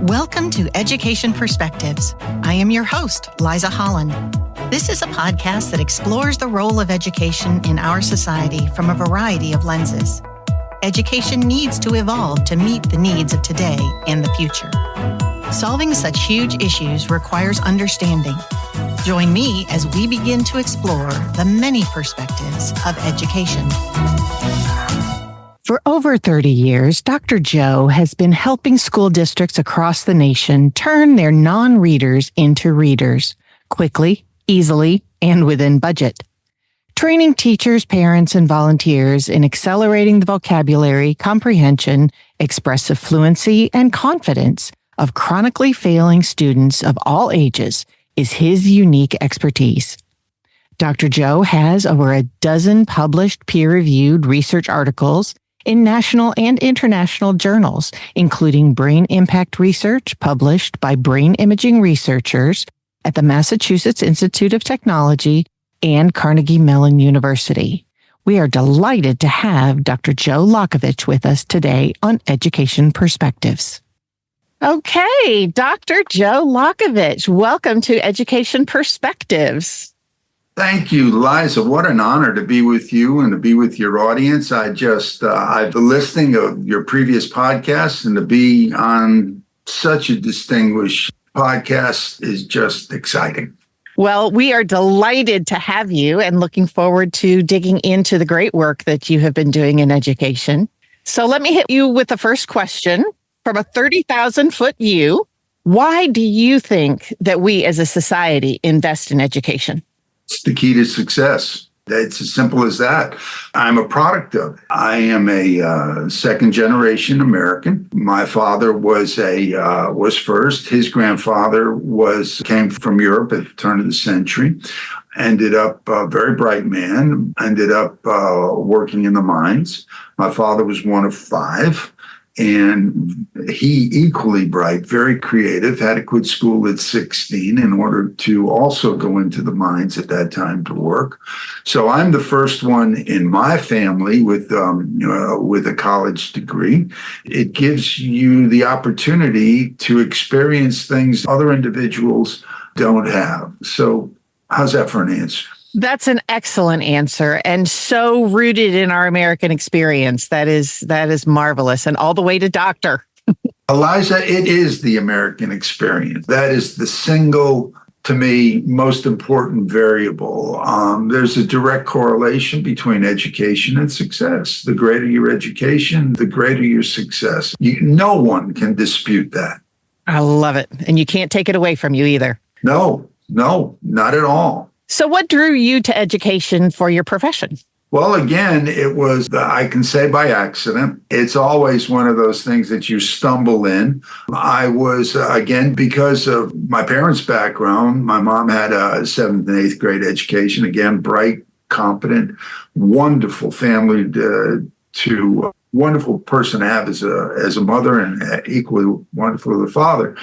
Welcome to Education Perspectives. I am your host, Liza Holland. This is a podcast that explores the role of education in our society from a variety of lenses. Education needs to evolve to meet the needs of today and the future. Solving such huge issues requires understanding. Join me as we begin to explore the many perspectives of education. For over 30 years, Dr. Joe has been helping school districts across the nation turn their non-readers into readers quickly, easily, and within budget. Training teachers, parents, and volunteers in accelerating the vocabulary, comprehension, expressive fluency, and confidence of chronically failing students of all ages is his unique expertise. Dr. Joe has over a dozen published peer-reviewed research articles in national and international journals, including Brain Impact Research published by brain imaging researchers at the Massachusetts Institute of Technology and Carnegie Mellon University. We are delighted to have Dr. Joe Lockavitch with us today on Education Perspectives. Okay, Dr. Joe Lockavitch, welcome to Education Perspectives. Thank you, Liza. What an honor to be with you and to be with your audience. I've been listening of your previous podcasts, and to be on such a distinguished podcast is just exciting. Well, we are delighted to have you and looking forward to digging into the great work that you have been doing in education. So let me hit you with the first question from a 30,000-foot view. Why do you think that we as a society invest in education? It's the key to success. It's as simple as that. I'm a product of it. I am a second-generation American. My father was first. His grandfather came from Europe at the turn of the century. Ended up a very bright man. Ended up working in the mines. My father was one of five. And he, equally bright, very creative, had to quit school at 16 in order to also go into the mines at that time to work. So I'm the first one in my family with a college degree. It gives you the opportunity to experience things other individuals don't have. So how's that for an answer? That's an excellent answer, and so rooted in our American experience. That is marvelous, and all the way to doctor. Eliza, it is the American experience. That is the single, to me, most important variable. There's a direct correlation between education and success. The greater your education, the greater your success. No one can dispute that. I love it, and you can't take it away from you either. No, not at all. So what drew you to education for your profession? Well, again, it was, I can say by accident. It's always one of those things that you stumble in. I was, again, because of my parents' background, my mom had a 7th and 8th grade education. Again, bright, competent, wonderful family wonderful person to have as a mother, and equally wonderful as a father.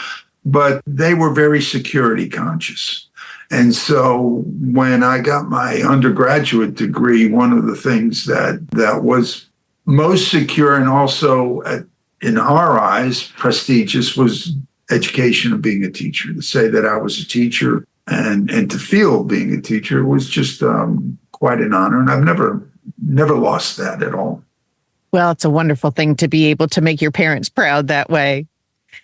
But they were very security conscious. And so when I got my undergraduate degree, one of the things that was most secure and also, in our eyes, prestigious was education of being a teacher. To say that I was a teacher and to feel being a teacher was just quite an honor. And I've never lost that at all. Well, it's a wonderful thing to be able to make your parents proud that way.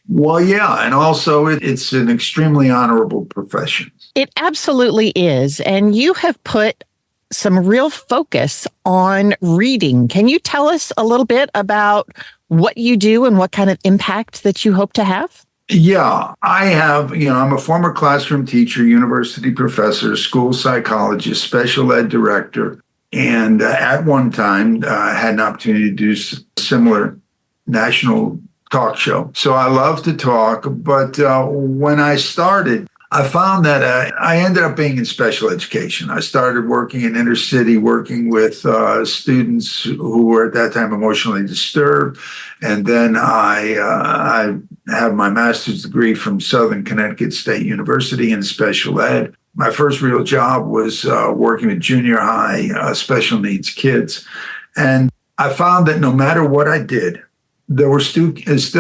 Well, yeah, and also it's an extremely honorable profession. It absolutely is. And you have put some real focus on reading. Can you tell us a little bit about what you do and what kind of impact that you hope to have? Yeah, I have, I'm a former classroom teacher, university professor, school psychologist, special ed director, and at one time had an opportunity to do similar national talk show. So I love to talk, but when I started, I found that I ended up being in special education. I started working in inner city, working with students who were at that time emotionally disturbed. And then I have my master's degree from Southern Connecticut State University in special ed. My first real job was working with junior high special needs kids. And I found that no matter what I did, there were still kids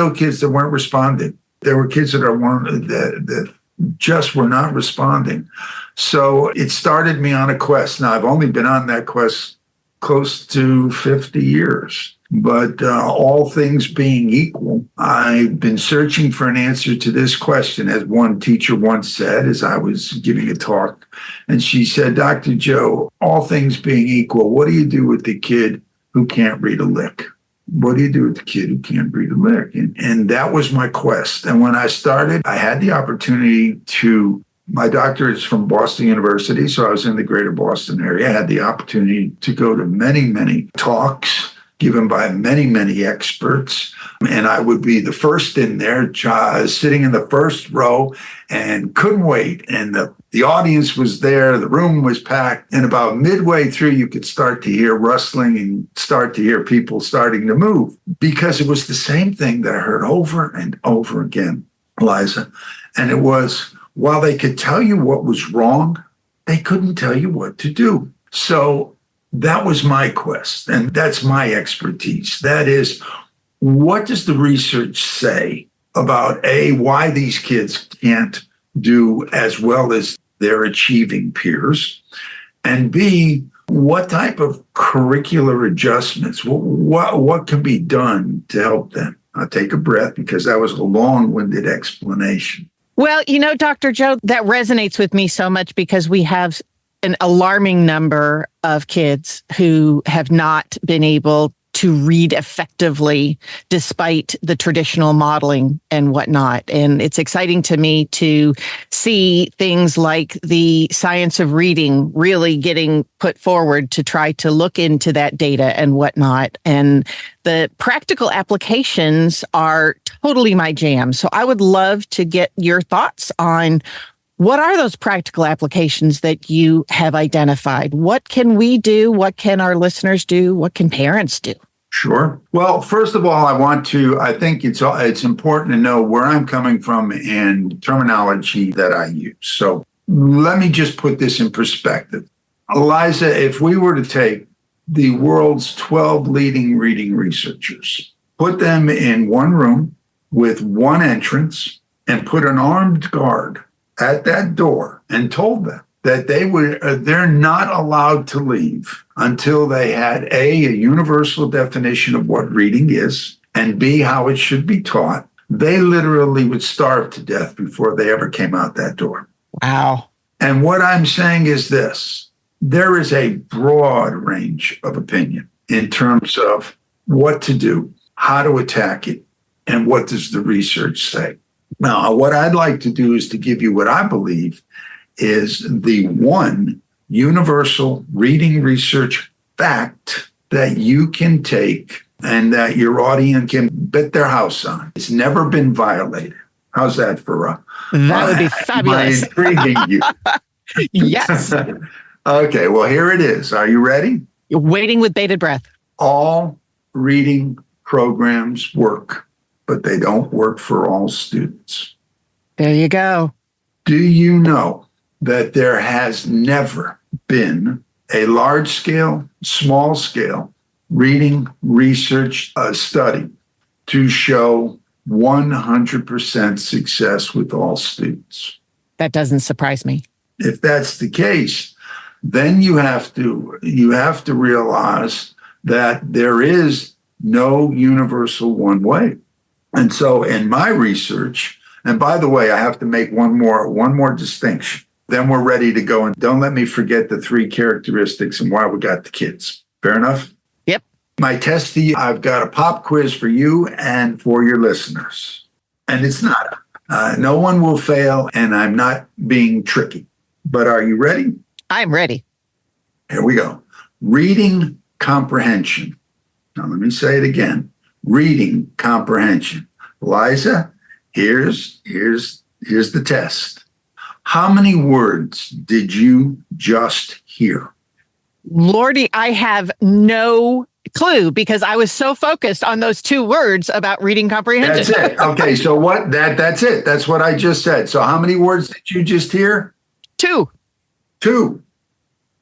that weren't responding. There were kids that just were not responding. So it started me on a quest. Now, I've only been on that quest close to 50 years. But all things being equal, I've been searching for an answer to this question, as one teacher once said, as I was giving a talk. And she said, Dr. Joe, all things being equal, what do you do with the kid who can't read a lick? What do you do with the kid who can't read a lick? And that was my quest. And when I started, I had the opportunity my doctorate is from Boston University, so I was in the greater Boston area. I had the opportunity to go to many, many talks given by many, many experts. And I would be the first in there, sitting in the first row, and couldn't wait. And the audience was there, the room was packed. And about midway through, you could start to hear rustling and start to hear people starting to move, because it was the same thing that I heard over and over again, Liza. And it was, while they could tell you what was wrong, they couldn't tell you what to do. So that was my quest, and that's my expertise. That is, what does the research say about why these kids can't do as well as their achieving peers, and B, what type of curricular adjustments, what can be done to help them? I'll take a breath, because that was a long-winded explanation. Well, Dr. Joe, that resonates with me so much, because we have an alarming number of kids who have not been able to read effectively despite the traditional modeling and whatnot. And it's exciting to me to see things like the science of reading really getting put forward to try to look into that data and whatnot. And the practical applications are totally my jam. So I would love to get your thoughts on, what are those practical applications that you have identified? What can we do? What can our listeners do? What can parents do? Sure. Well, first of all, I think it's important to know where I'm coming from and terminology that I use. So let me just put this in perspective. Eliza, if we were to take the world's 12 leading reading researchers, put them in one room with one entrance, and put an armed guard at that door and told them that they're not allowed to leave until they had a universal definition of what reading is, and B, how it should be taught, they literally would starve to death before they ever came out that door. Wow. And what I'm saying is this: there is a broad range of opinion in terms of what to do, how to attack it, and what does the research say. Now, what I'd like to do is to give you what I believe is the one universal reading research fact that you can take and that your audience can bet their house on. It's never been violated. How's that for that would be fabulous. Intriguing you. Yes. Okay, well, here it is. Are you ready? You're waiting with bated breath. All reading programs work, but they don't work for all students. There you go. Do you know that there has never been a large-scale, small-scale reading research study to show 100% success with all students? That doesn't surprise me. If that's the case, then you have to realize that there is no universal one way. And so in my research, and by the way, I have to make one more distinction. Then we're ready to go. And don't let me forget the 3 characteristics and why we got the kids. Fair enough? Yep. My test to you, I've got a pop quiz for you and for your listeners. And it's not, no one will fail, and I'm not being tricky. But are you ready? I'm ready. Here we go. Reading comprehension. Now, let me say it again. Reading comprehension. Liza, here's the test. How many words did you just hear? Lordy, I have no clue, because I was so focused on those 2 words about reading comprehension. That's it. Okay, so that's it. That's what I just said. So how many words did you just hear? 2. 2.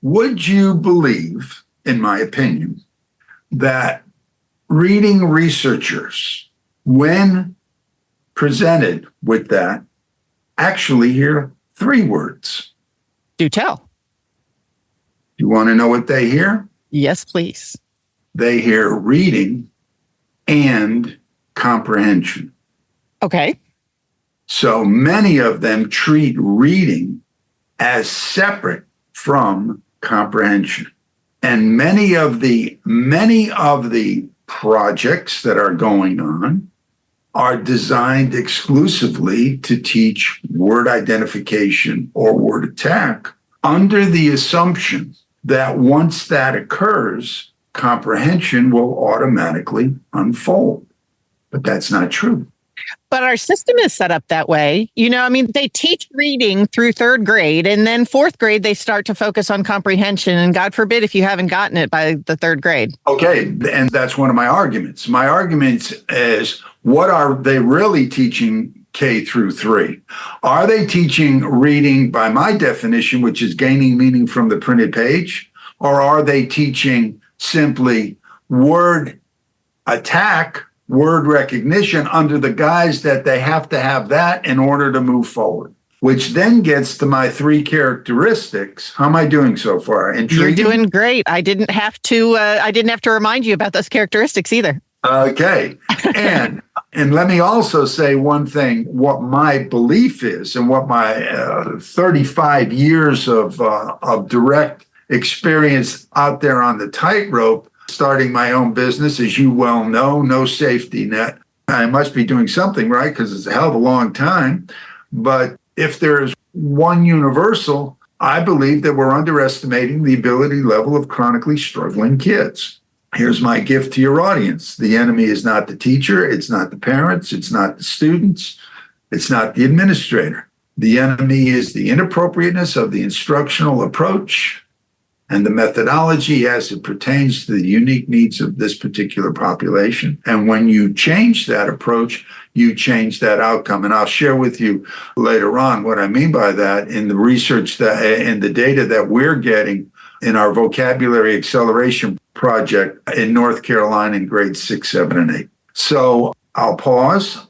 Would you believe, in my opinion, that reading researchers, when presented with that actually hear 3 words. Do tell. You want to know what they hear? Yes, please. They hear reading and comprehension. Okay. So many of them treat reading as separate from comprehension. And many of the projects that are going on are designed exclusively to teach word identification or word attack under the assumption that once that occurs, comprehension will automatically unfold. But that's not true. But our system is set up that way. They teach reading through 3rd grade, and then 4th grade, they start to focus on comprehension. And God forbid if you haven't gotten it by the 3rd grade. Okay. And that's one of my arguments. My argument is, what are they really teaching K through 3? Are they teaching reading by my definition, which is gaining meaning from the printed page? Or are they teaching simply word attack, word recognition under the guise that they have to have that in order to move forward? Which then gets to my 3 characteristics. How am I doing so far? Intriguing? You're doing great. I didn't have to remind you about those characteristics either. Okay. And let me also say one thing, what my belief is and what my 35 years of direct experience out there on the tightrope, starting my own business, as you well know, no safety net. I must be doing something right because it's a hell of a long time. But if there's one universal, I believe that we're underestimating the ability level of chronically struggling kids. Here's my gift to your audience. The enemy is not the teacher. It's not the parents. It's not the students. It's not the administrator. The enemy is the inappropriateness of the instructional approach and the methodology as it pertains to the unique needs of this particular population. And when you change that approach, you change that outcome. And I'll share with you later on what I mean by that in the research that and the data that we're getting in our vocabulary acceleration project in North Carolina in grades 6, 7, and 8. So I'll pause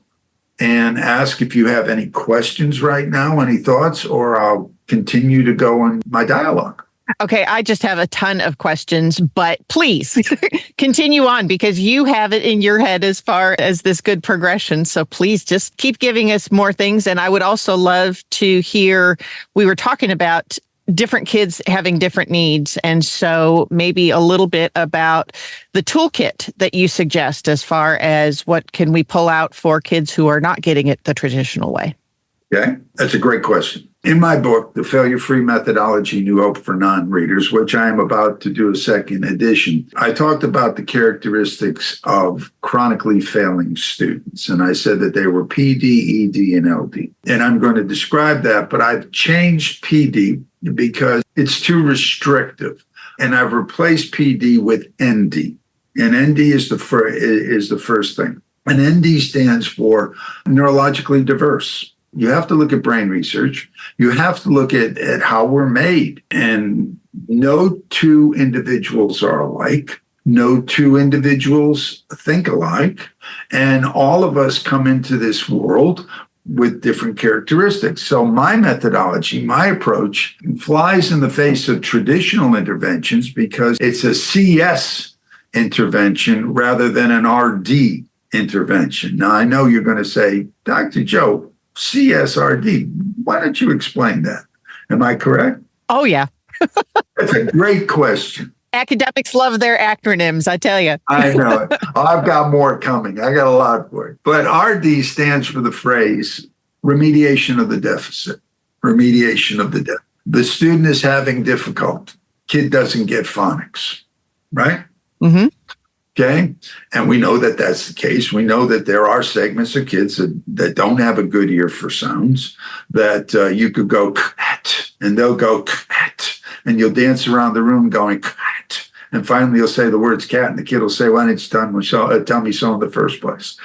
and ask if you have any questions right now, any thoughts, or I'll continue to go on my dialogue. Okay, I just have a ton of questions, but please continue on because you have it in your head as far as this good progression. So please just keep giving us more things. And I would also love to hear, we were talking about different kids having different needs. And so maybe a little bit about the toolkit that you suggest as far as what can we pull out for kids who are not getting it the traditional way. Okay, that's a great question. In my book, The Failure-Free Methodology, New Hope for Non-Readers, which I am about to do a second edition, I talked about the characteristics of chronically failing students. And I said that they were PD, ED, and LD. And I'm going to describe that, but I've changed PD because it's too restrictive. And I've replaced PD with ND. And ND is the first thing. And ND stands for neurologically diverse. You have to look at brain research. You have to look at how we're made. And no 2 individuals are alike. No 2 individuals think alike. And all of us come into this world with different characteristics. So my methodology, my approach flies in the face of traditional interventions because it's a CS intervention rather than an RD intervention. Now, I know you're going to say, Dr. Joe, CSRD. Why don't you explain that? Am I correct? Oh, yeah. That's a great question. Academics love their acronyms, I tell you. I know it. I've got more coming. I got a lot for it. But RD stands for the phrase remediation of the deficit. Remediation of the deficit. The student is having difficulty. Kid doesn't get phonics, right? Mm-hmm. Okay. And we know that that's the case. We know that there are segments of kids that don't have a good ear for sounds, that you could go, and they'll go, and you'll dance around the room going, And finally, he'll say the words cat, and the kid will say, why didn't you tell me so in the first place?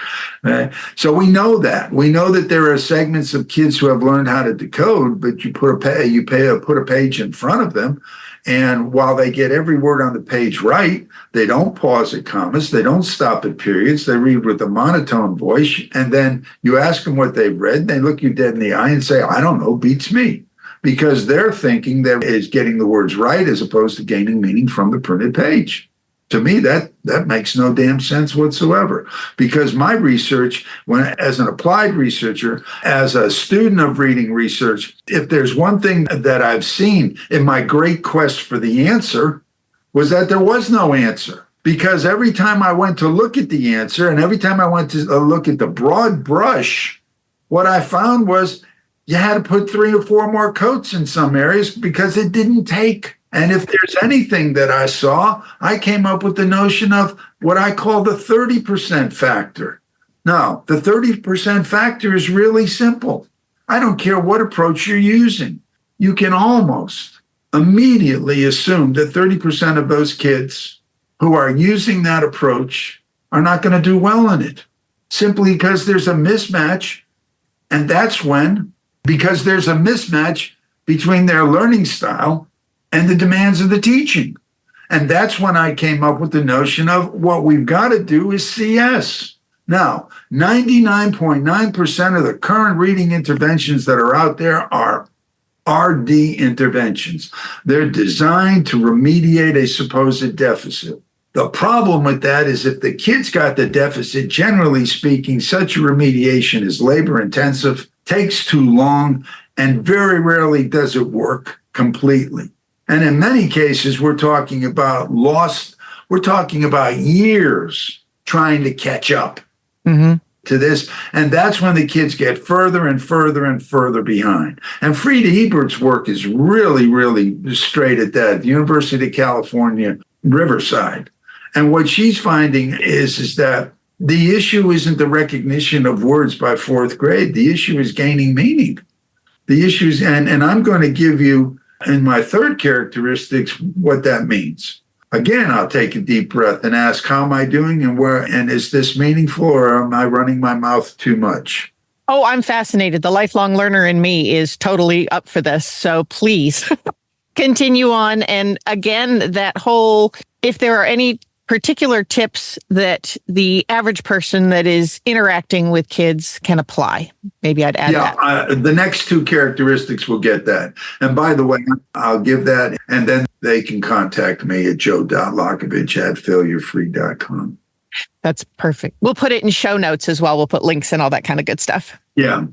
So we know that. We know that there are segments of kids who have learned how to decode, but you put a page in front of them, and while they get every word on the page right, they don't pause at commas, they don't stop at periods, they read with a monotone voice, and then you ask them what they've read, they look you dead in the eye and say, I don't know, beats me. Because they're thinking that is getting the words right as opposed to gaining meaning from the printed page. To me, that makes no damn sense whatsoever. Because my research, as an applied researcher, as a student of reading research, if there's one thing that I've seen in my great quest for the answer, was that there was no answer. Because every time I went to look at the answer, and every time I went to look at the broad brush, what I found was you had to put 3 or 4 more coats in some areas because it didn't take. And if there's anything that I saw, I came up with the notion of what I call the 30% factor. Now, the 30% factor is really simple. I don't care what approach you're using. You can almost immediately assume that 30% of those kids who are using that approach are not going to do well in it, simply because there's a mismatch. And that's because there's a mismatch between their learning style and the demands of the teaching. And that's when I came up with the notion of what we've got to do is CS. Now, 99.9% of the current reading interventions that are out there are RD interventions. They're designed to remediate a supposed deficit. The problem with that is if the kid's got the deficit, generally speaking, such a remediation is labor intensive, takes too long, and very rarely does it work completely. And in many cases, we're talking about years trying to catch up to this. And that's when the kids get further and further and further behind. And Frieda Ebert's work is really, really straight at that. The University of California, Riverside. And what she's finding is that the issue isn't the recognition of words by 4th grade. The issue is gaining meaning. The issue is, and I'm going to give you in my third characteristics what that means. Again, I'll take a deep breath and ask, how am I doing and is this meaningful, or am I running my mouth too much? Oh, I'm fascinated. The lifelong learner in me is totally up for this. So please continue on. And again, if there are any particular tips that the average person that is interacting with kids can apply. Maybe I'd add that. The next 2 characteristics will get that. And by the way, I'll give that, and then they can contact me at joe.lockavitch@failurefree.com. That's perfect. We'll put it in show notes as well. We'll put links and all that kind of good stuff. Yeah.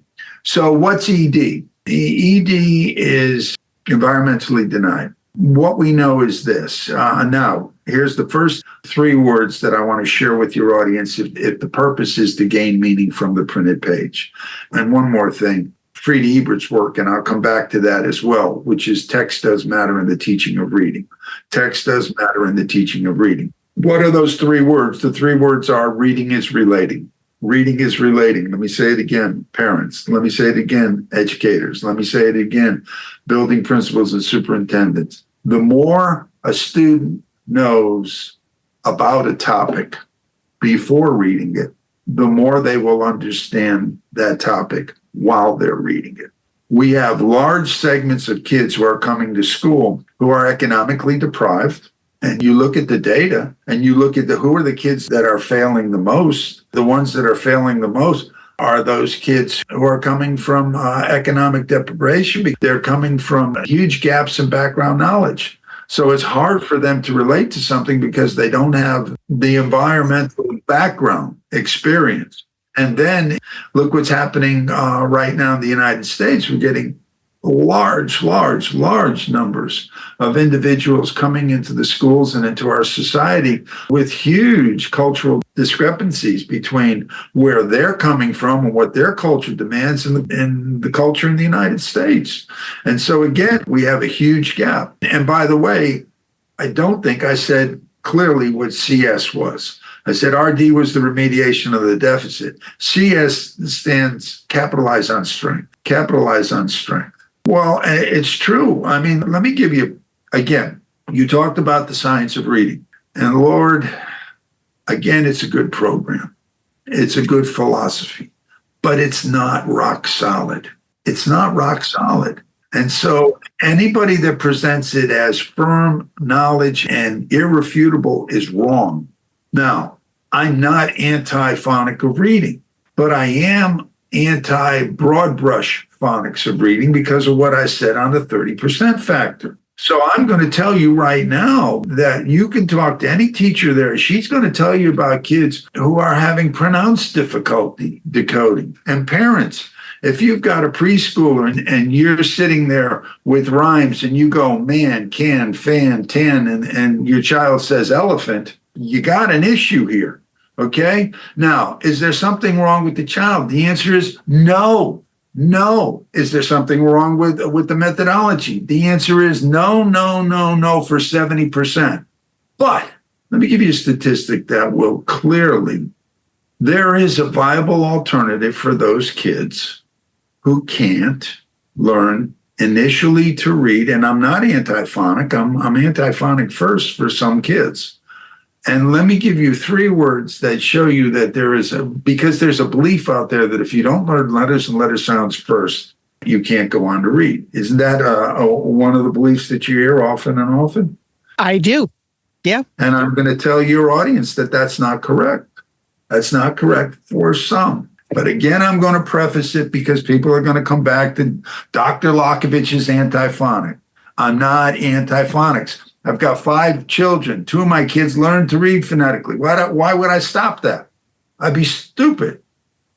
So what's ED? ED is environmentally denied. What we know is this. Now, here's the first 3 words that I want to share with your audience if the purpose is to gain meaning from the printed page. And one more thing, Frieda Ebert's work, and I'll come back to that as well, which is text does matter in the teaching of reading. Text does matter in the teaching of reading. What are those 3 words? The 3 words are reading is relating. Reading is relating. Let me say it again, parents. Let me say it again, educators. Let me say it again, building principals and superintendents. The more a student knows about a topic before reading it, the more they will understand that topic while they're reading it. We have large segments of kids who are coming to school who are economically deprived. And you look at the data and you look at who are the kids that are failing the most. The ones that are failing the most are those kids who are coming from economic deprivation. They're coming from huge gaps in background knowledge. So it's hard for them to relate to something because they don't have the environmental background experience. And then look what's happening right now in the United States. We're getting large numbers of individuals coming into the schools and into our society with huge cultural discrepancies between where they're coming from and what their culture demands and the culture in the United States. And so again, we have a huge gap. And by the way, I don't think I said clearly what CS was. I said RD was the remediation of the deficit. CS stands capitalize on strength. Capitalize on strength. Well, it's true. I mean, let me give you, again, You talked about the science of reading. And Lord, again, it's a good program. It's a good philosophy, but it's not rock solid. It's not rock solid. And so anybody that presents it as firm knowledge and irrefutable is wrong. Now, I'm not anti-phonic of reading, but I am anti-broad brush phonics of reading because of what I said on the 30% factor. So I'm going to tell you right now that you can talk to any teacher there. She's going to tell you about kids who are having pronounced difficulty decoding. And parents, if you've got a preschooler and you're sitting there with rhymes and you go, man, can, fan, tan, and your child says elephant, you got an issue here. Okay. Now, is there something wrong with the child? The answer is no. No. Is there something wrong with the methodology? The answer is no for 70%. But let me give you a statistic that will clearly, there is a viable alternative for those kids who can't learn initially to read. And I'm not anti-phonic. I'm anti-phonic first for some kids. And let me give you 3 words that show you that because there's a belief out there that if you don't learn letters and letter sounds first, you can't go on to read. Isn't that one of the beliefs that you hear often and often? I do. Yeah. And I'm going to tell your audience that that's not correct. That's not correct for some. But again, I'm going to preface it because people are going to come back to Dr. Lockavitch is anti-phonic. I'm not anti-phonics. I've got 5 children. 2 of my kids learned to read phonetically. Why would I stop that? I'd be stupid.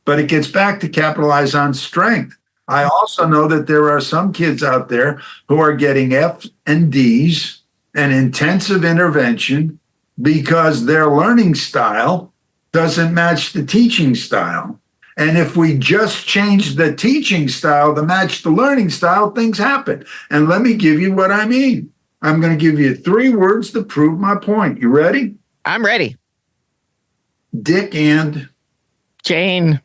But it gets back to capitalize on strength. I also know that there are some kids out there who are getting F's and D's and intensive intervention because their learning style doesn't match the teaching style. And if we just change the teaching style to match the learning style, things happen. And let me give you what I mean. I'm going to give you 3 words to prove my point. You ready? I'm ready. Dick and Jane.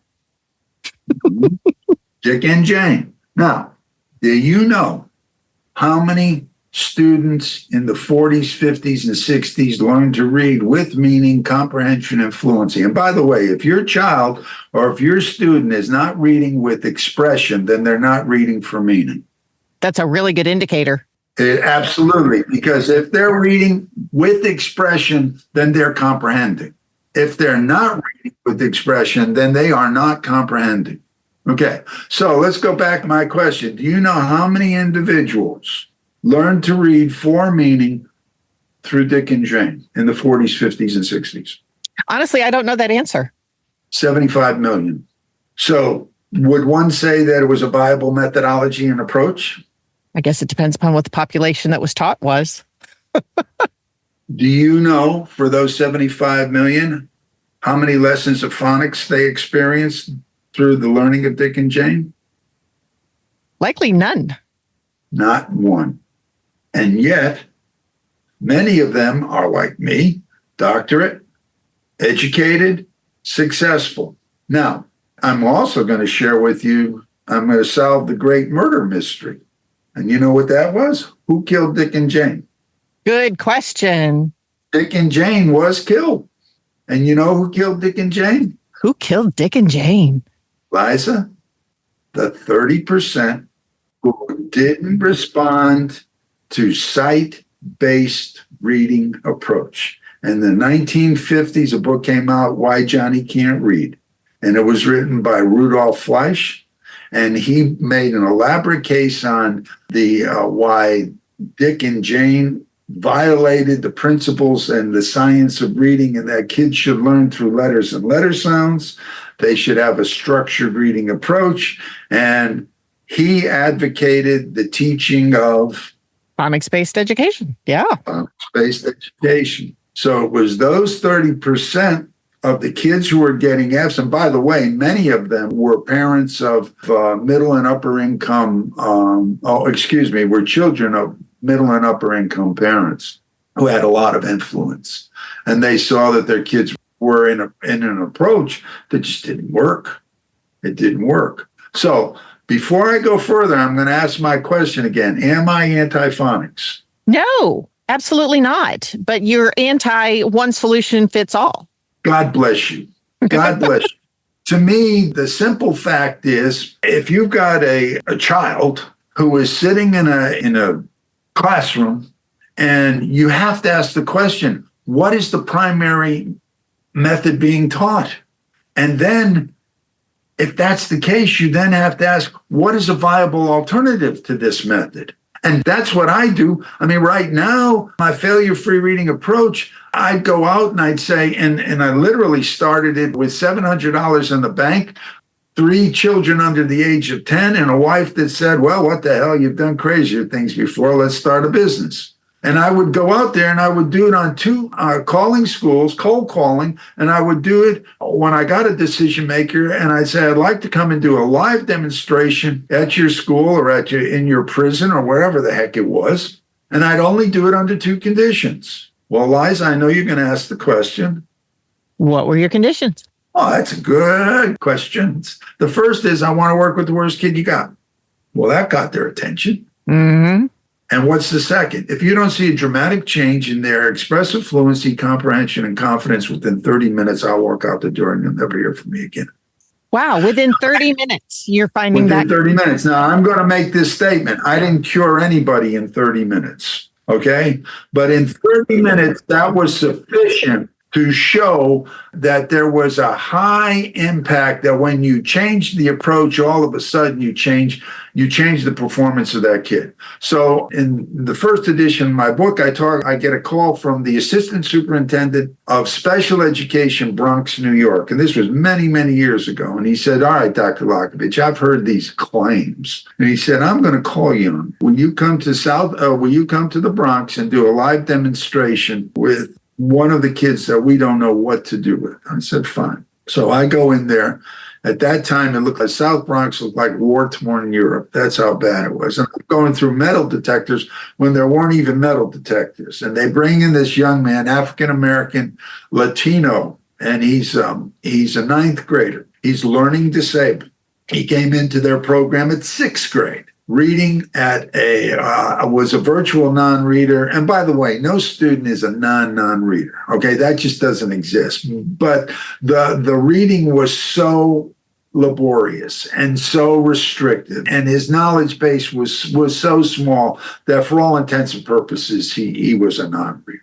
Dick and Jane. Now, do you know how many students in the 40s, 50s, and 60s learned to read with meaning, comprehension, and fluency? And by the way, if your child or if your student is not reading with expression, then they're not reading for meaning. That's a really good indicator. Absolutely, because if they're reading with expression, then they're comprehending. If they're not reading with expression, then they are not comprehending. Okay, so let's go back to my question. Do you know how many individuals learned to read for meaning through Dick and Jane in the 40s, 50s, and 60s? Honestly, I don't know that answer. 75 million. So would one say that it was a viable methodology and approach? I guess it depends upon what the population that was taught was. Do you know, for those 75 million, how many lessons of phonics they experienced through the learning of Dick and Jane? Likely none. Not one. And yet, many of them are like me, doctorate, educated, successful. Now, I'm also going to share with you, I'm going to solve the great murder mystery. And you know what that was? Who killed Dick and Jane? Good question. Dick and Jane was killed. And you know who killed Dick and Jane? Who killed Dick and Jane? Liza, the 30% who didn't respond to sight-based reading approach. In the 1950s, a book came out, Why Johnny Can't Read. And it was written by Rudolf Fleisch. And he made an elaborate case on the why Dick and Jane violated the principles and the science of reading, and that kids should learn through letters and letter sounds. They should have a structured reading approach. And he advocated the teaching of phonics-based education. Yeah. Phonics-based education. So it was those 30% of the kids who were getting Fs, and by the way, many of them were parents of middle and upper income, were children of middle and upper income parents who had a lot of influence. And they saw that their kids were in an approach that just didn't work. It didn't work. So before I go further, I'm going to ask my question again. Am I anti-phonics? No, Absolutely not. But you're anti one solution fits all. God bless you. God bless you. To me, the simple fact is, if you've got a child who is sitting in a classroom, and you have to ask the question, what is the primary method being taught? And then, if that's the case, you then have to ask, what is a viable alternative to this method? And that's what I do. I mean, right now, my failure-free reading approach, I'd go out and I'd say, and I literally started it with $700 in the bank, 3 children under the age of 10, and a wife that said, well, what the hell? You've done crazier things before. Let's start a business. And I would go out there and I would do it on 2 calling schools, cold calling, and I would do it when I got a decision maker, and I'd say, I'd like to come and do a live demonstration at your school or in your prison or wherever the heck it was. And I'd only do it under 2 conditions. Well, Liza, I know you're going to ask the question. What were your conditions? Oh, that's a good question. The first is, I want to work with the worst kid you got. Well, that got their attention. Mm-hmm. And what's the second? If you don't see a dramatic change in their expressive fluency, comprehension, and confidence within 30 minutes, I'll walk out the door and you'll never hear from me again. Wow. Within 30 minutes, you're finding within that. 30 minutes. Now, I'm going to make this statement. I didn't cure anybody in 30 minutes. Okay. But in 30 minutes, that was sufficient to show that there was a high impact, that when you change the approach, all of a sudden you change the performance of that kid. So in the first edition of my book, I get a call from the assistant superintendent of special education, Bronx, New York. And this was many, many years ago. And he said, all right, Dr. Lockavitch, I've heard these claims. And he said, I'm going to call you. Will you come to the Bronx and do a live demonstration with one of the kids that we don't know what to do with? I said, fine. So I go in there. At that time, it looked like South Bronx looked like war-torn Europe. That's how bad it was. And I'm going through metal detectors when there weren't even metal detectors. And they bring in this young man, African-American, Latino, and he's a 9th grader. He's learning disabled. He came into their program at 6th grade. Reading was a virtual non-reader. And by the way, no student is a non-reader. Okay, that just doesn't exist. But the reading was so laborious and so restricted, and his knowledge base was so small that for all intents and purposes, he was a non-reader.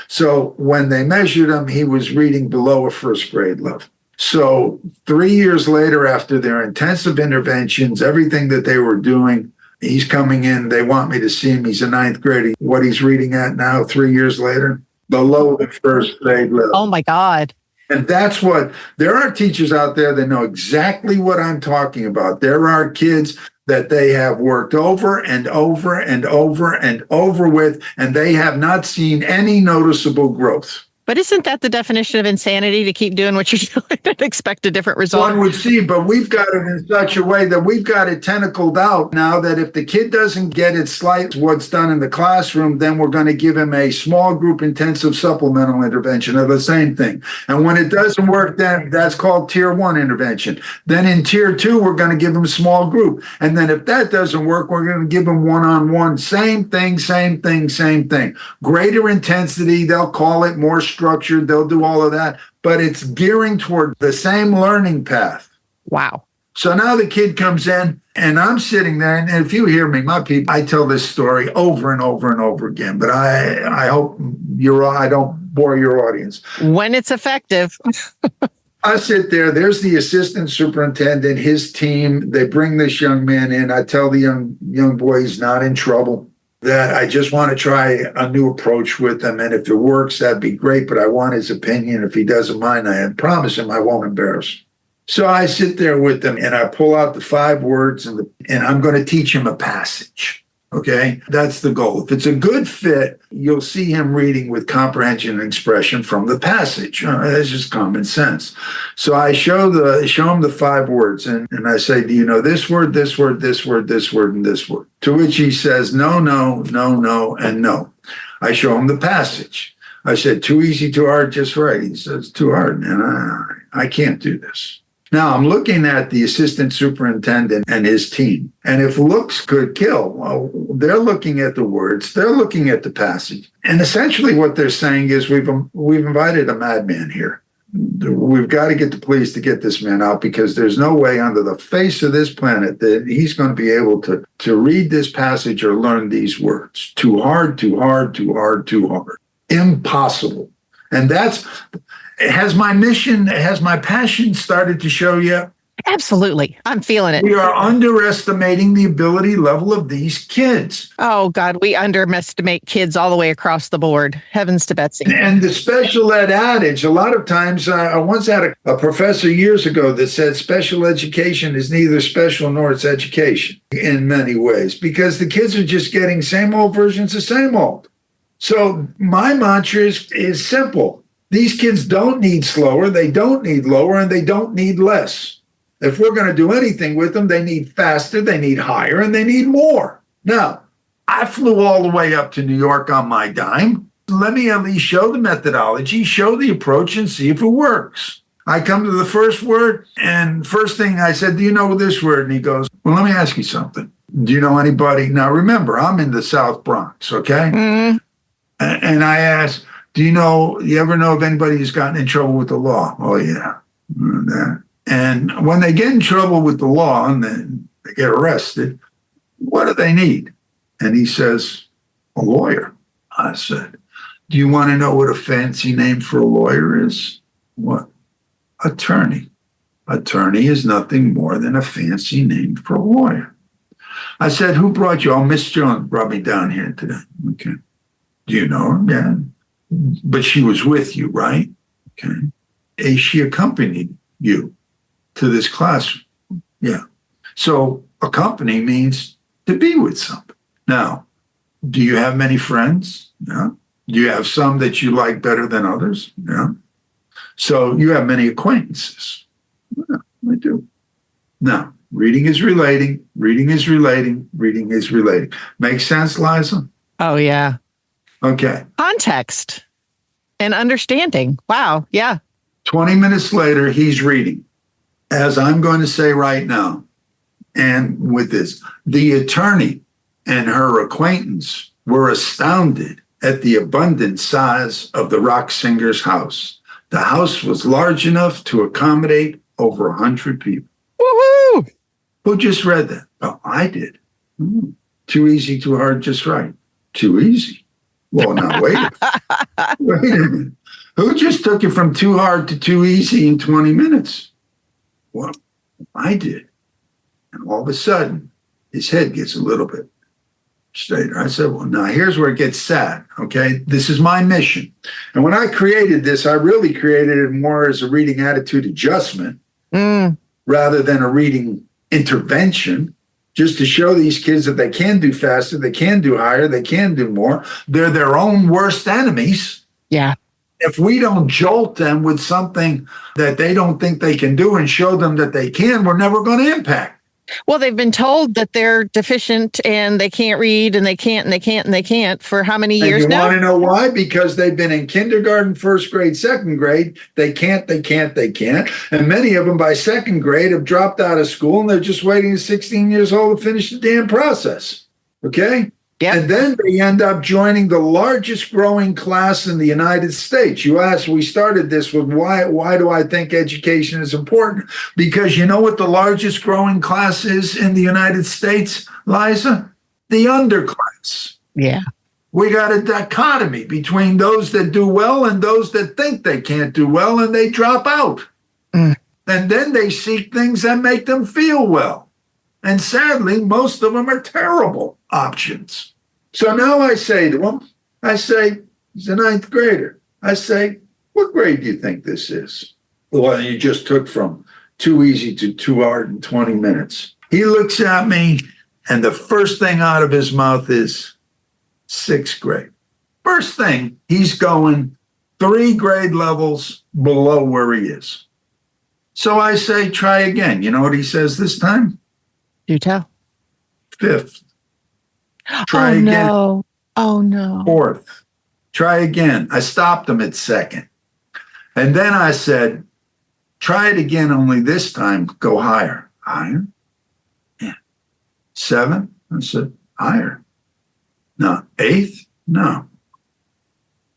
So when they measured him, he was reading below a 1st grade level. So 3 years later, after their intensive interventions, everything that they were doing, he's coming in. They want me to see him. He's a 9th grader. What he's reading at now, 3 years later, below the 1st grade level. Oh, my God. And that's what, there are teachers out there that know exactly what I'm talking about. There are kids that they have worked over and over and over and over with, and they have not seen any noticeable growth. But isn't that the definition of insanity, to keep doing what you're doing and expect a different result? One would see, but we've got it in such a way that we've got it tentacled out now that if the kid doesn't get it slight what's done in the classroom, then we're going to give him a small group intensive supplemental intervention of the same thing. And when it doesn't work, then that's called tier 1 intervention. Then in tier 2, we're going to give him a small group. And then if that doesn't work, we're going to give him one-on-one. Same thing. Greater intensity, they'll call it more structured, they'll do all of that, but it's gearing toward the same learning path. Wow. So now the kid comes in and I'm sitting there, and if you hear me, my people, I tell this story over and over and over again, but I hope I don't bore your audience. When it's effective. I sit there, there's the assistant superintendent, his team, they bring this young man in. I tell the young boy he's not in trouble, that I just want to try a new approach with him. And if it works, that'd be great, but I want his opinion. If he doesn't mind, I promise him I won't embarrass him. So I sit there with him and I pull out the 5 words and I'm going to teach him a passage. Okay, that's the goal. If it's a good fit, you'll see him reading with comprehension and expression from the passage. That's just common sense. So I show him the 5 words and I say, do you know this word, this word, this word, this word, and this word? To which he says, no, no, no, no, and no. I show him the passage. I said, too easy, too hard, just right. He says, too hard, man. I can't do this. Now I'm looking at the assistant superintendent and his team. And if looks could kill, well, they're looking at the words, they're looking at the passage. And essentially what they're saying is we've invited a madman here. We've got to get the police to get this man out because there's no way under the face of this planet that he's going to be able to read this passage or learn these words. Too hard, too hard, too hard, too hard. Impossible. And has my passion started to show yet? Absolutely. I'm feeling it. We are underestimating the ability level of these kids. Oh, God, we underestimate kids all the way across the board. Heavens to Betsy. And the special ed adage, a lot of times, I once had a professor years ago that said special education is neither special nor it's education in many ways, because the kids are just getting same old versions of same old. So my mantra is simple. These kids don't need slower, they don't need lower, and they don't need less. If we're going to do anything with them, they need faster, they need higher, and they need more. Now, I flew all the way up to New York on my dime. Let me at least show the methodology, show the approach, and see if it works. I come to the first word, and first thing I said, do you know this word? And he goes, well, let me ask you something. Do you know anybody? Now, remember, I'm in the South Bronx, okay? Mm-hmm. And I asked, do you ever know of anybody who's gotten in trouble with the law? Oh, yeah. And when they get in trouble with the law and then they get arrested, what do they need? And he says, a lawyer. I said, do you want to know what a fancy name for a lawyer is? What? Attorney. Attorney is nothing more than a fancy name for a lawyer. I said, who brought you? Oh, Miss Jones brought me down here today. Okay. Do you know her? Yeah. But she was with you, right? Okay. She accompanied you to this class. Yeah. So accompany means to be with somebody. Now, do you have many friends? Yeah. Do you have some that you like better than others? Yeah. So you have many acquaintances. Yeah, I do. Now, reading is relating, reading is relating, reading is relating. Make sense, Liza? Oh, yeah. Okay. Context and understanding. Wow. Yeah. 20 minutes later, he's reading. As I'm going to say right now, and with this, the attorney and her acquaintance were astounded at the abundant size of the rock singer's house. The house was large enough to accommodate over 100 people. Woohoo! Who just read that? Oh, I did. Too easy, too hard, just right. Too easy. Well, now, wait a minute. Who just took it from too hard to too easy in 20 minutes? Well, I did. And all of a sudden, his head gets a little bit straighter. I said, well, now here's where it gets sad, okay? This is my mission. And when I created this, I really created it more as a reading attitude adjustment rather than a reading intervention, just to show these kids that they can do faster, they can do higher, they can do more. They're their own worst enemies. Yeah. If we don't jolt them with something that they don't think they can do and show them that they can, we're never going to impact. Well, they've been told that they're deficient and they can't read and they can't for how many years now? You want to know why? Because they've been in kindergarten, first grade, second grade. They can't. And many of them by second grade have dropped out of school and they're just waiting to 16 years old to finish the damn process. Okay? Yep. And then they end up joining the largest growing class in the United States. You asked, we started this with why do I think education is important? Because you know what the largest growing class is in the United States, Liza? The underclass. Yeah. We got a dichotomy between those that do well and those that think they can't do well and they drop out. And then they seek things that make them feel well. And sadly, most of them are terrible options. So now I say to him, he's a ninth grader. I say, what grade do you think this is? Well, you just took from too easy to too hard in 20 minutes. He looks at me, and the first thing out of his mouth is sixth grade. First thing, he's going 3 grade levels below where he is. So I say, try again. You know what he says this time? Do tell. 5th. Try again. No. Oh, no. 4th. Try again. I stopped him at 2nd. And then I said, Try it again, only this time go higher. Higher? Yeah. 7? I said, higher. No. 8th? No.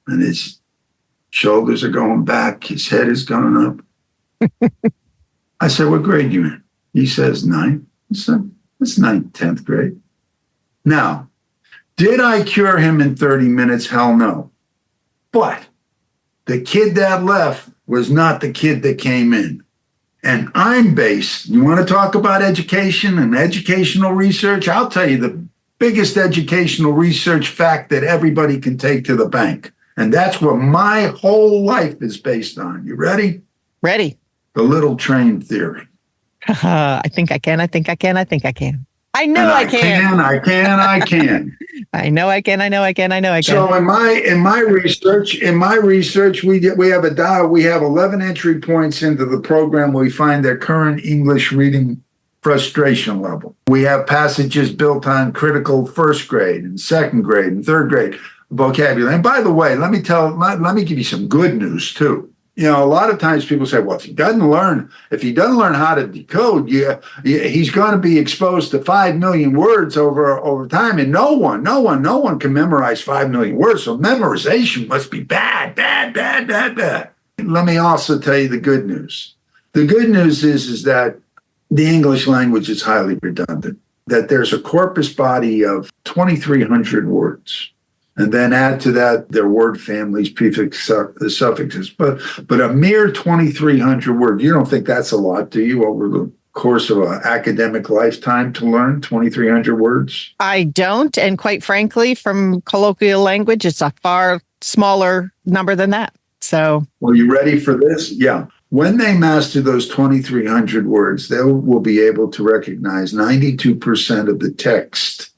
And his shoulders are going back. His head is going up. I said, what grade you in? He says, 9th. I said, it's 9th, 10th grade. Now, did I cure him in 30 minutes? Hell no. But the kid that left was not the kid that came in. And I'm based, you want to talk about education and educational research? I'll tell you the biggest educational research fact that everybody can take to the bank. And that's what my whole life is based on. You ready? Ready. The little train theory. I think I can. I know I can. I can. I know I can. So in my research, we have a dial. We have 11 entry points into the program where we find their current English reading frustration level. We have passages built on critical first grade and second grade and third grade vocabulary. And by the way, let me give you some good news too. You know, a lot of times people say, well, if he doesn't learn how to decode, he's going to be exposed to 5 million words over time. And no one can memorize 5 million words. So memorization must be bad. Let me also tell you the good news. The good news is that the English language is highly redundant, that there's a corpus body of 2,300 words. And then add to that their word families, prefixes, suffixes. But a mere 2,300 words, you don't think that's a lot, do you, over the course of an academic lifetime to learn 2,300 words? I don't. And quite frankly, from colloquial language, it's a far smaller number than that. So. Well, you ready for this? Yeah. When they master those 2,300 words, they will be able to recognize 92% of the text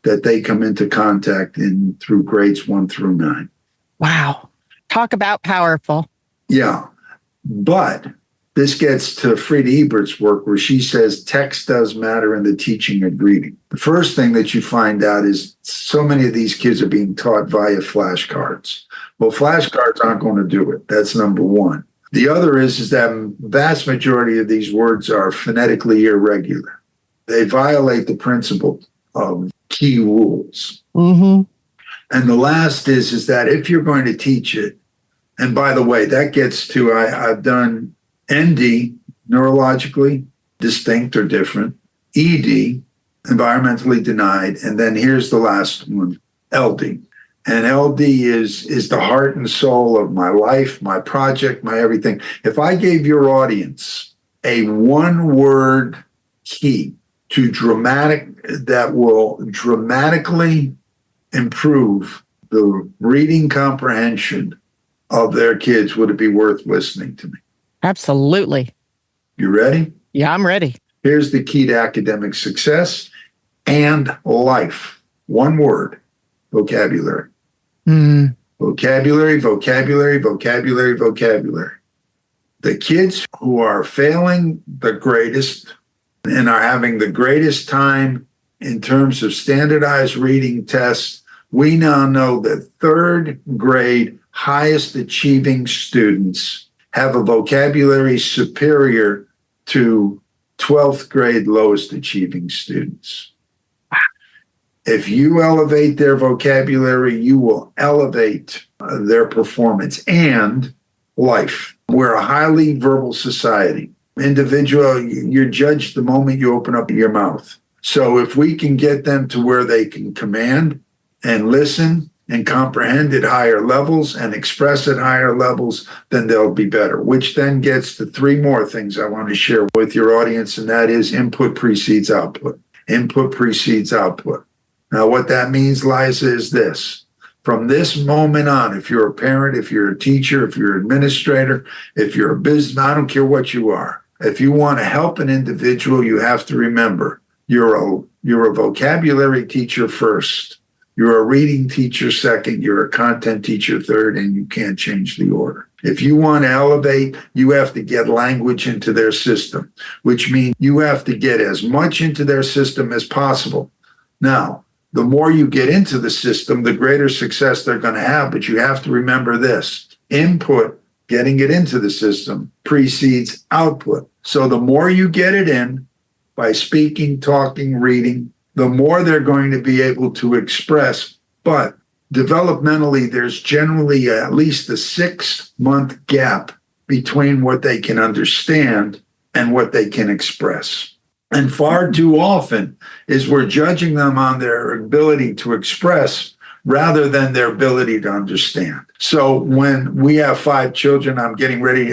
that they come into contact in through grades 1 through 9. Wow. Talk about powerful. Yeah. But this gets to Frida Ebert's work where she says text does matter in the teaching of reading. The first thing that you find out is so many of these kids are being taught via flashcards. Well, flashcards aren't going to do it. That's number one. The other is that vast majority of these words are phonetically irregular. They violate the principle of key rules. Mm-hmm. And the last is that if you're going to teach it, and by the way, that gets to, I've done ND, neurologically distinct or different, ED, environmentally denied, and then here's the last one, LD. And LD is the heart and soul of my life, my project, my everything. If I gave your audience a one-word key that will dramatically improve the reading comprehension of their kids, would it be worth listening to me? Absolutely. You ready? Yeah, I'm ready. Here's the key to academic success and life. One word, vocabulary. Vocabulary. The kids who are failing the greatest and are having the greatest time in terms of standardized reading tests, we now know that third grade highest achieving students have a vocabulary superior to 12th grade lowest achieving students. If you elevate their vocabulary, you will elevate their performance and life. We're a highly verbal society. Individual, you're judged the moment you open up your mouth. So if we can get them to where they can command and listen and comprehend at higher levels and express at higher levels, then they'll be better, which then gets to three more things I want to share with your audience, and that is input precedes output. Input precedes output. Now, what that means, Liza, is this. From this moment on, if you're a parent, if you're a teacher, if you're an administrator, if you're a business, I don't care what you are. If you want to help an individual, you have to remember you're a vocabulary teacher first. You're a reading teacher second. You're a content teacher third, and you can't change the order. If you want to elevate, you have to get language into their system, which means you have to get as much into their system as possible. Now, the more you get into the system, the greater success they're going to have. But you have to remember this. Input getting it into the system precedes output. So the more you get it in by speaking, talking, reading, the more they're going to be able to express. But developmentally, there's generally at least a 6-month gap between what they can understand and what they can express. And far too often is we're judging them on their ability to express rather than their ability to understand. So when we have 5 children, I'm getting ready,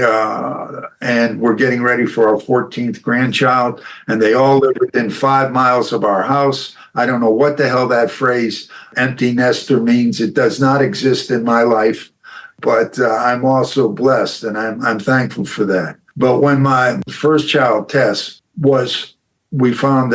and we're getting ready for our 14th grandchild, and they all live within 5 miles of our house. I don't know what the hell that phrase empty nester means. It does not exist in my life, but I'm also blessed, and I'm thankful for that. But when my first child, Tess, we found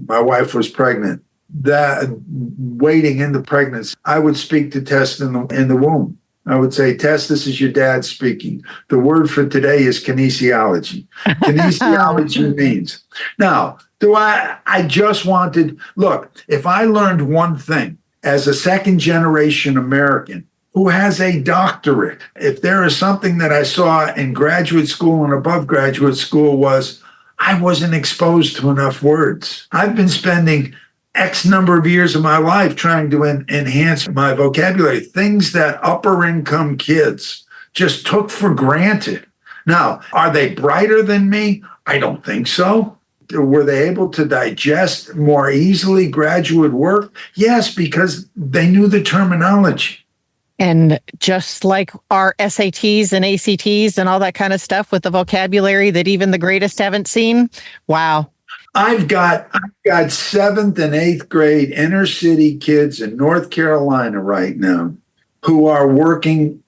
my wife was pregnant. That waiting in the pregnancy, I would speak to Tess in the womb. I would say, Tess, this is your dad speaking. The word for today is kinesiology. Kinesiology means. Now, I just wanted, look, if I learned one thing as a second generation American who has a doctorate, if there is something that I saw in graduate school and above graduate school was I wasn't exposed to enough words. I've been spending X number of years of my life trying to enhance my vocabulary, things that upper income kids just took for granted. Now, are they brighter than me? I don't think so. Were they able to digest more easily graduate work? Yes, because they knew the terminology. And just like our SATs and ACTs and all that kind of stuff with the vocabulary that even the greatest haven't seen. Wow. I've got 7th and 8th grade inner city kids in North Carolina right now who are working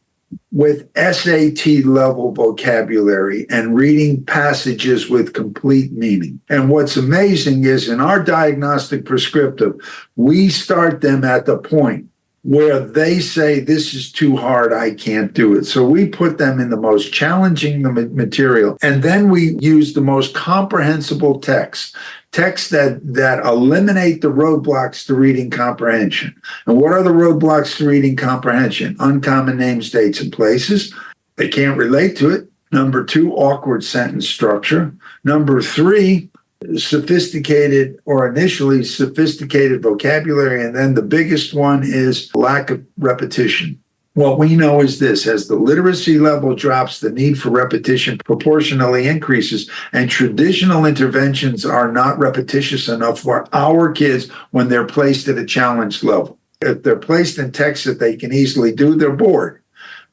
with SAT level vocabulary and reading passages with complete meaning. And what's amazing is in our diagnostic prescriptive, we start them at the point where they say, this is too hard, I can't do it. So we put them in the most challenging material. And then we use the most comprehensible texts that eliminate the roadblocks to reading comprehension. And what are the roadblocks to reading comprehension? Uncommon names, dates, and places. They can't relate to it. Number 2, awkward sentence structure. Number 3, sophisticated or initially sophisticated vocabulary. And then the biggest one is lack of repetition. What we know is this: as the literacy level drops, the need for repetition proportionally increases, and traditional interventions are not repetitious enough for our kids when they're placed at a challenge level. If they're placed in texts that they can easily do, they're bored.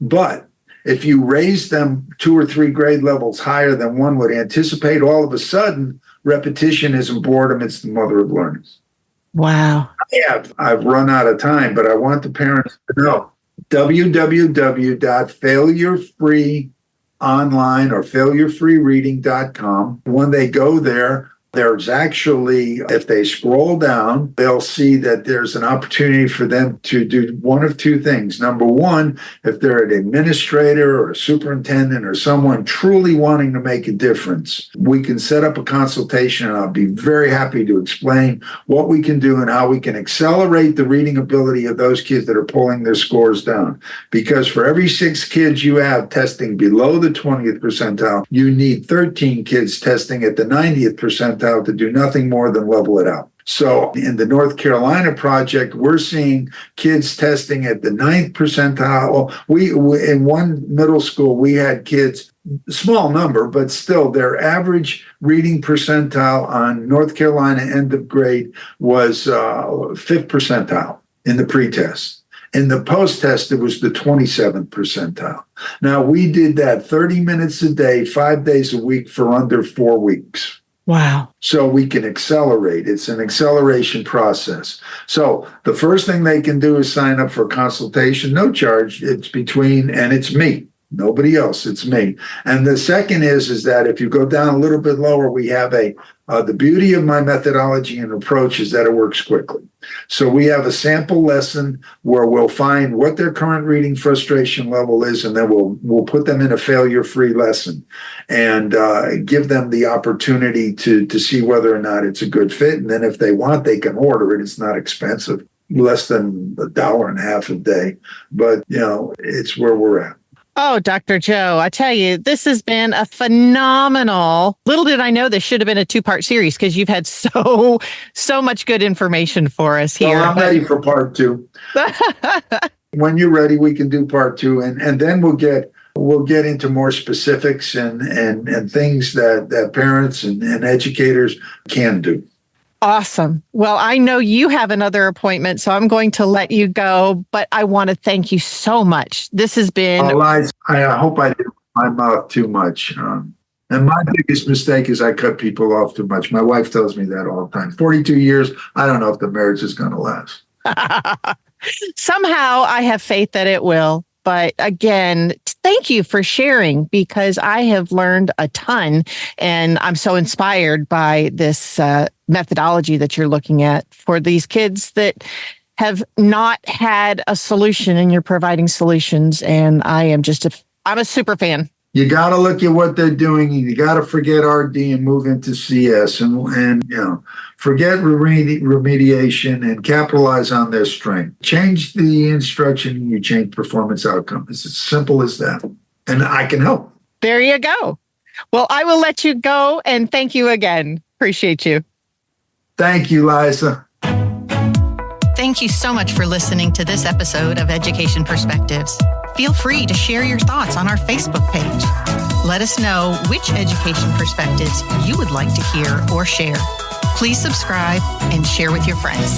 But if you raise them 2 or 3 grade levels higher than one would anticipate, all of a sudden, repetition isn't boredom, it's the mother of learning. Wow. I've run out of time, but I want the parents to know www.failurefreeonline or failurefreereading.com. When they go there, there's actually, if they scroll down, they'll see that there's an opportunity for them to do one of 2 things. Number 1, if they're an administrator or a superintendent or someone truly wanting to make a difference, we can set up a consultation, and I'll be very happy to explain what we can do and how we can accelerate the reading ability of those kids that are pulling their scores down. Because for every 6 kids you have testing below the 20th percentile, you need 13 kids testing at the 90th percentile to do nothing more than level it out. So in the North Carolina project, we're seeing kids testing at the 9th percentile. We in one middle school, we had kids, small number, but still their average reading percentile on North Carolina end of grade was 5th percentile in the pretest. In the post-test, it was the 27th percentile. Now, we did that 30 minutes a day, 5 days a week for under 4 weeks. Wow. So we can accelerate. It's an acceleration process. So the first thing they can do is sign up for a consultation, no charge. It's me. Nobody else. It's me. And the second is that if you go down a little bit lower, we have the beauty of my methodology and approach is that it works quickly. So we have a sample lesson where we'll find what their current reading frustration level is, and then we'll put them in a failure-free lesson and give them the opportunity to see whether or not it's a good fit. And then if they want, they can order it. It's not expensive, less than $1.50 a day. But, it's where we're at. Oh, Dr. Joe, I tell you, this has been a phenomenal. Little did I know this should have been a 2-part series because you've had so much good information for us here. Well, I'm ready for part 2. When you're ready, we can do part 2, and then we'll get into more specifics and things that parents and educators can do. Awesome. Well, I know you have another appointment, so I'm going to let you go, but I want to thank you so much. This has been... Liza, I hope I didn't my mouth too much. And my biggest mistake is I cut people off too much. My wife tells me that all the time. 42 years, I don't know if the marriage is going to last. Somehow I have faith that it will. But again, thank you for sharing because I have learned a ton and I'm so inspired by this methodology that you're looking at for these kids that have not had a solution and you're providing solutions. And I am I'm a super fan. You got to look at what they're doing. You got to forget RD and move into CS and forget remediation and capitalize on their strength. Change the instruction and you change performance outcomes. It's as simple as that. And I can help. There you go. Well, I will let you go and thank you again. Appreciate you. Thank you, Liza. Thank you so much for listening to this episode of Education Perspectives. Feel free to share your thoughts on our Facebook page. Let us know which education perspectives you would like to hear or share. Please subscribe and share with your friends.